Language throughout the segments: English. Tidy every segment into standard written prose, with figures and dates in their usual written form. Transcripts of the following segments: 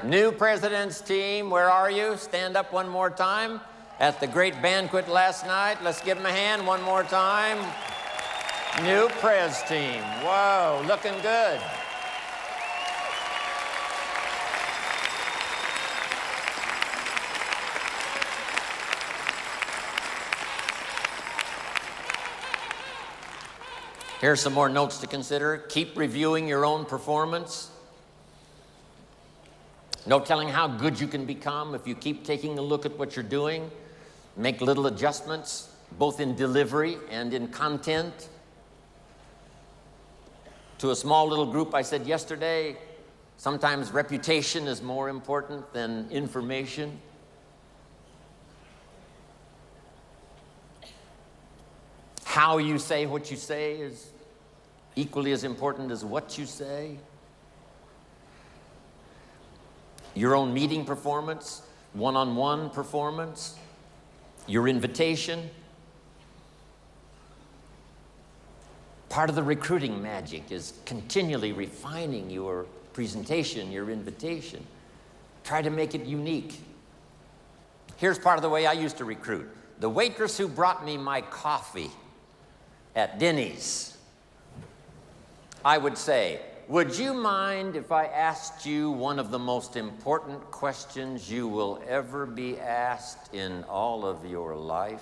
New president's team, where are you? Stand up one more time. At the great banquet last night, let's give them a hand one more time. New Prez team. Whoa, looking good. Here's some more notes to consider. Keep reviewing your own performance. No telling how good you can become if you keep taking a look at what you're doing. Make little adjustments, both in delivery and in content. To a small little group I said yesterday, sometimes reputation is more important than information. How you say what you say is equally as important as what you say. Your own meeting performance, one-on-one performance, your invitation. Part of the recruiting magic is continually refining your presentation, your invitation. Try to make it unique. Here's part of the way I used to recruit. The waitress who brought me my coffee at Denny's, I would say, would you mind if I asked you one of the most important questions you will ever be asked in all of your life?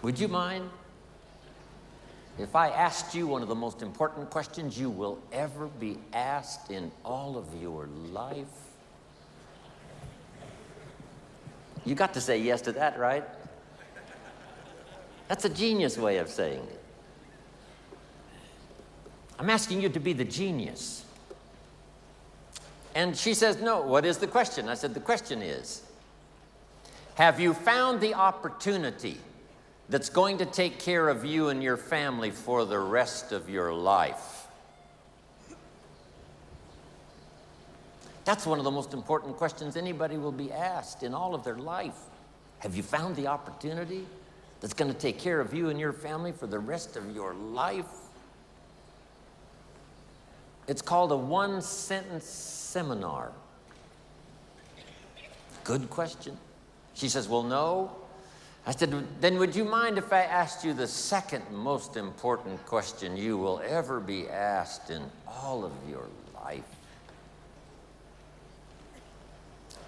Would you mind if I asked you one of the most important questions you will ever be asked in all of your life? You got to say yes to that, right? That's a genius way of saying it. I'm asking you to be the genius. And she says, no, what is the question? I said, the question is, have you found the opportunity that's going to take care of you and your family for the rest of your life? That's one of the most important questions anybody will be asked in all of their life. Have you found the opportunity that's going to take care of you and your family for the rest of your life? It's called a one-sentence seminar. Good question. She says, well, no. I said, then would you mind if I asked you the second most important question you will ever be asked in all of your life?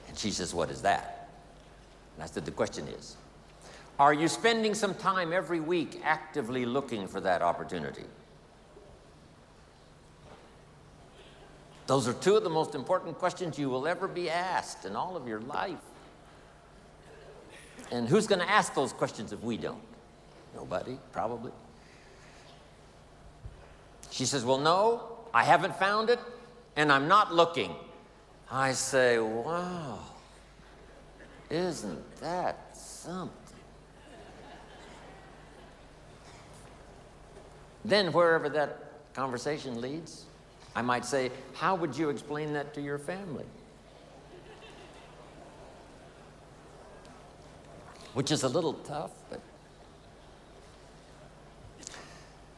And she says, what is that? And I said, the question is, are you spending some time every week actively looking for that opportunity? Those are two of the most important questions you will ever be asked in all of your life. And who's going to ask those questions if we don't? Nobody, probably. She says, well, no, I haven't found it, and I'm not looking. I say, wow, isn't that something? Then wherever that conversation leads, I might say, how would you explain that to your family? Which is a little tough, but...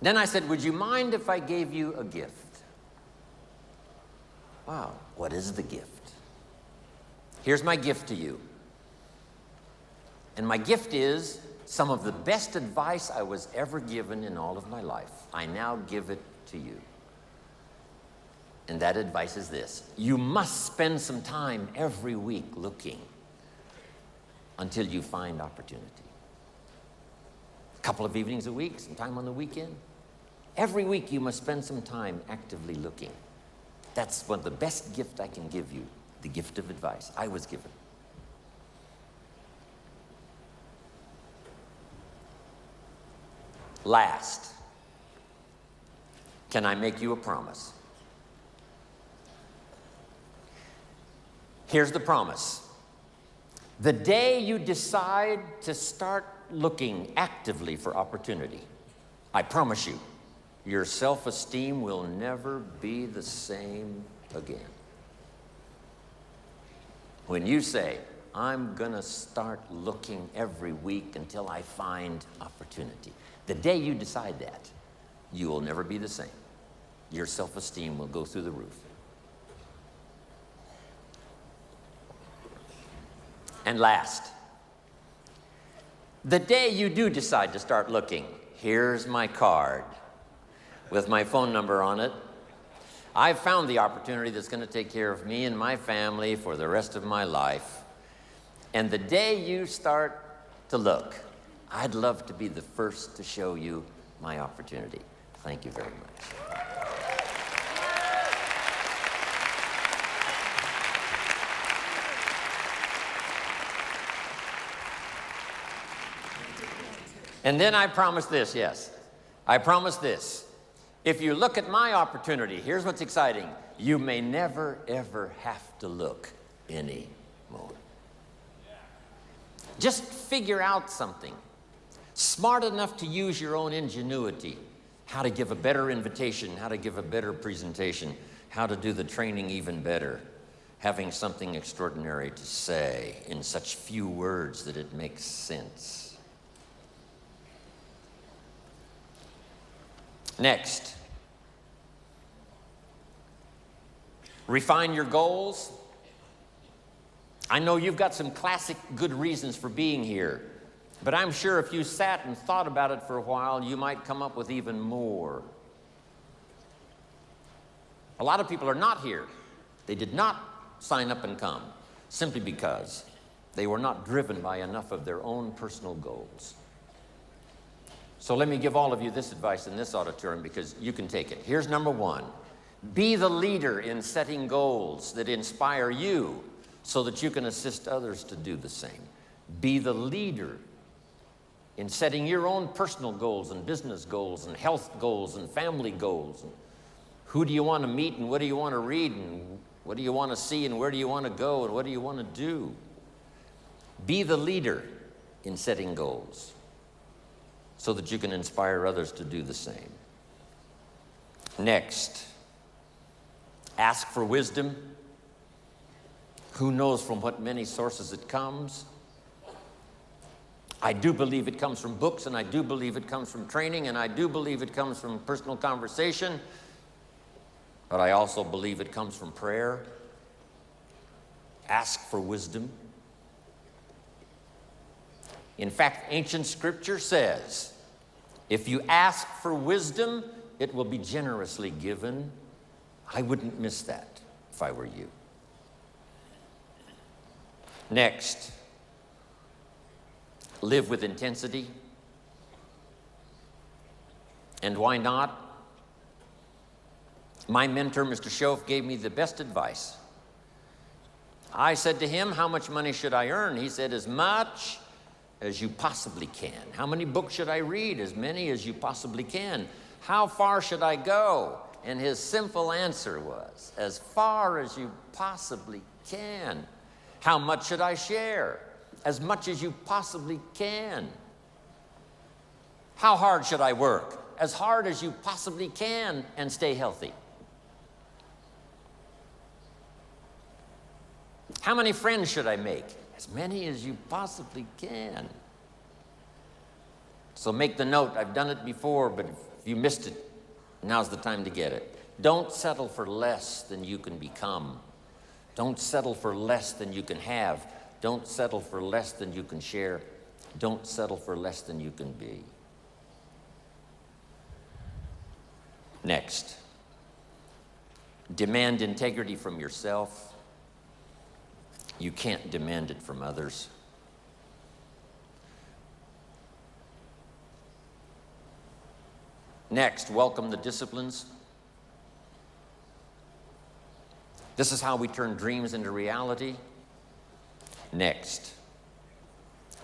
Then I said, would you mind if I gave you a gift? Wow, what is the gift? Here's my gift to you. And my gift is some of the best advice I was ever given in all of my life. I now give it to you. And that advice is this: you must spend some time every week looking until you find opportunity. A couple of evenings a week, some time on the weekend. Every week you must spend some time actively looking. That's one of the best gifts I can give you, the gift of advice I was given. Last, can I make you a promise? Here's the promise. The day you decide to start looking actively for opportunity, I promise you, your self-esteem will never be the same again. When you say, I'm going to start looking every week until I find opportunity, the day you decide that, you will never be the same. your self-esteem will go through the roof. And last, the day you do decide to start looking, here's my card with my phone number on it. I've found the opportunity that's going to take care of me and my family for the rest of my life. And the day you start to look, I'd love to be the first to show you my opportunity. Thank you very much. And then I promise this, yes. I promise this. If you look at my opportunity, here's what's exciting. You may never, ever have to look anymore. Just figure out something. Smart enough to use your own ingenuity. How to give a better invitation, how to give a better presentation, how to do the training even better. Having something extraordinary to say in such few words that it makes sense. Next, refine your goals. I know you've got some classic good reasons for being here, but I'm sure if you sat and thought about it for a while, you might come up with even more. A lot of people are not here. They did not sign up and come simply because they were not driven by enough of their own personal goals. So let me give all of you this advice in this auditorium because you can take it. Here's number one. Be the leader in setting goals that inspire you so that you can assist others to do the same. Be the leader in setting your own personal goals and business goals and health goals and family goals. And who do you want to meet and what do you want to read and what do you want to see and where do you want to go and what do you want to do? Be the leader in setting goals so that you can inspire others to do the same. Next, ask for wisdom. Who knows from what many sources it comes? I do believe it comes from books, and I do believe it comes from training, and I do believe it comes from personal conversation, but I also believe it comes from prayer. Ask for wisdom. In fact, ancient scripture says, if you ask for wisdom, it will be generously given. I wouldn't miss that if I were you. Next, live with intensity. And why not? My mentor, Mr. Schoaf, gave me the best advice. I said to him, how much money should I earn? He said, as much as you possibly can. How many books should I read? As many as you possibly can. How far should I go? And his simple answer was, as far as you possibly can. How much should I share? As much as you possibly can. How hard should I work? As hard as you possibly can and stay healthy. How many friends should I make? As many as you possibly can. So make the note. I've done it before, but if you missed it, now's the time to get it. Don't settle for less than you can become. Don't settle for less than you can have. Don't settle for less than you can share. Don't settle for less than you can be. Next, demand integrity from yourself. You can't demand it from others. Next, welcome the disciplines. This is how we turn dreams into reality. Next,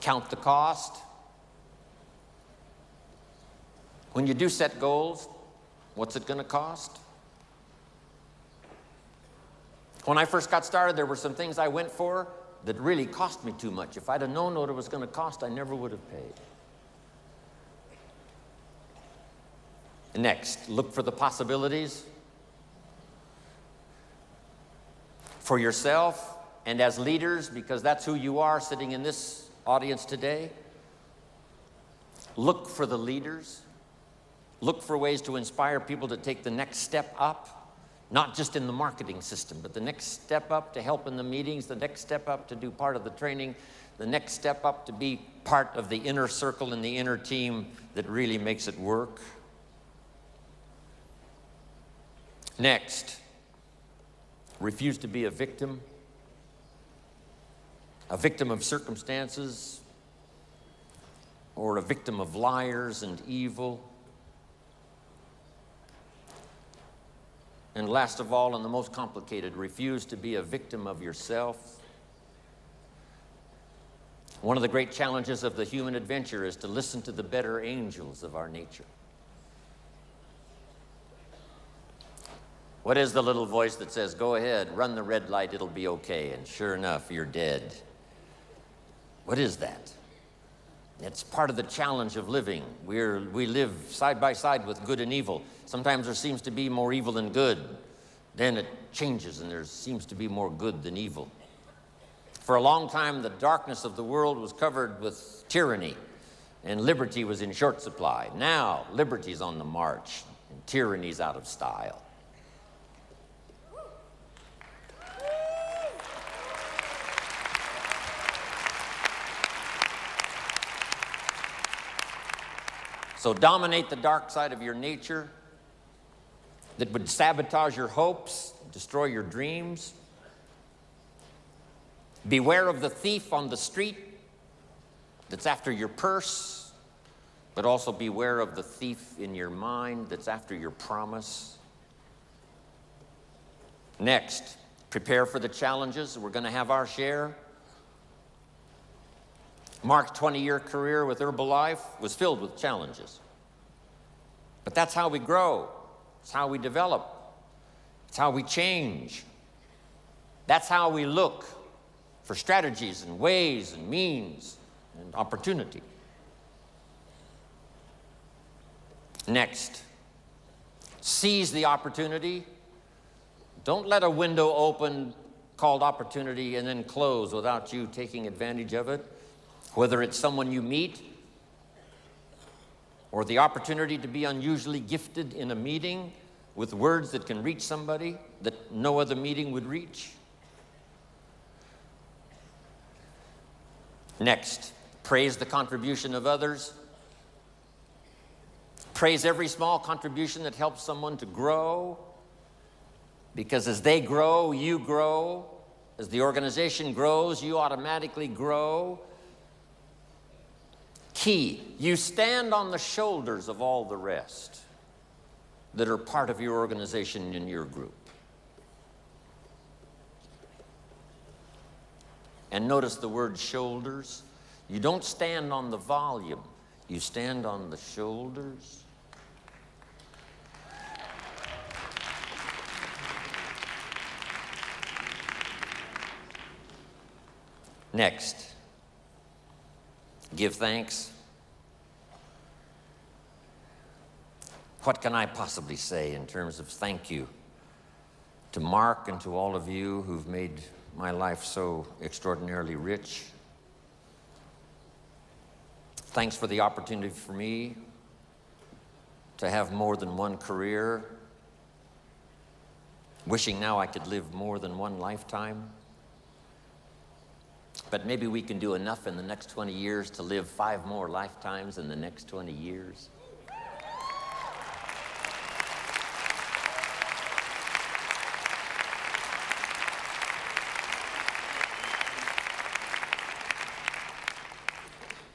count the cost. When you do set goals, what's it going to cost? When I first got started, there were some things I went for that really cost me too much. If I'd have known what it was going to cost, I never would have paid. Next, look for the possibilities for yourself and as leaders, because that's who you are sitting in this audience today. Look for the leaders Look for ways to inspire people to take the next step up, not just in the marketing system, but the next step up to help in the meetings, the next step up to do part of the training, the next step up to be part of the inner circle and the inner team that really makes it work. Next, refuse to be a victim of circumstances, or a victim of liars and evil. And last of all, and the most complicated, refuse to be a victim of yourself. One of the great challenges of the human adventure is to listen to the better angels of our nature. What is the little voice that says, go ahead, run the red light, it'll be okay, and sure enough, you're dead? What is that? It's part of the challenge of living. We live side by side with good and evil. Sometimes there seems to be more evil than good. Then it changes and there seems to be more good than evil. For a long time, the darkness of the world was covered with tyranny, and liberty was in short supply. Now, liberty's on the march, and tyranny's out of style. So dominate the dark side of your nature that would sabotage your hopes, destroy your dreams. Beware of the thief on the street that's after your purse, but also beware of the thief in your mind that's after your promise. Next, prepare for the challenges. We're going to have our share. Mark's 20-year career with Herbalife was filled with challenges. But that's how we grow. It's how we develop. It's how we change. That's how we look for strategies and ways and means and opportunity. Next, seize the opportunity. Don't let a window open called opportunity and then close without you taking advantage of it. Whether it's someone you meet, or the opportunity to be unusually gifted in a meeting with words that can reach somebody that no other meeting would reach. Next, praise the contribution of others. Praise every small contribution that helps someone to grow, because as they grow, you grow. As the organization grows, you automatically grow. Key, you stand on the shoulders of all the rest that are part of your organization and your group. And notice the word shoulders. You don't stand on the volume, you stand on the shoulders. Next, give thanks. What can I possibly say in terms of thank you to Mark and to all of you who've made my life so extraordinarily rich? Thanks for the opportunity for me to have more than one career. Wishing now I could live more than one lifetime. But maybe we can do enough in the next 20 years to live 5 more lifetimes in the next 20 years.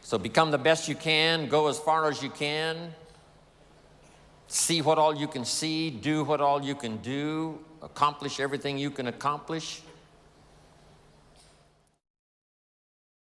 So become the best you can, go as far as you can, see what all you can see, do what all you can do, accomplish everything you can accomplish.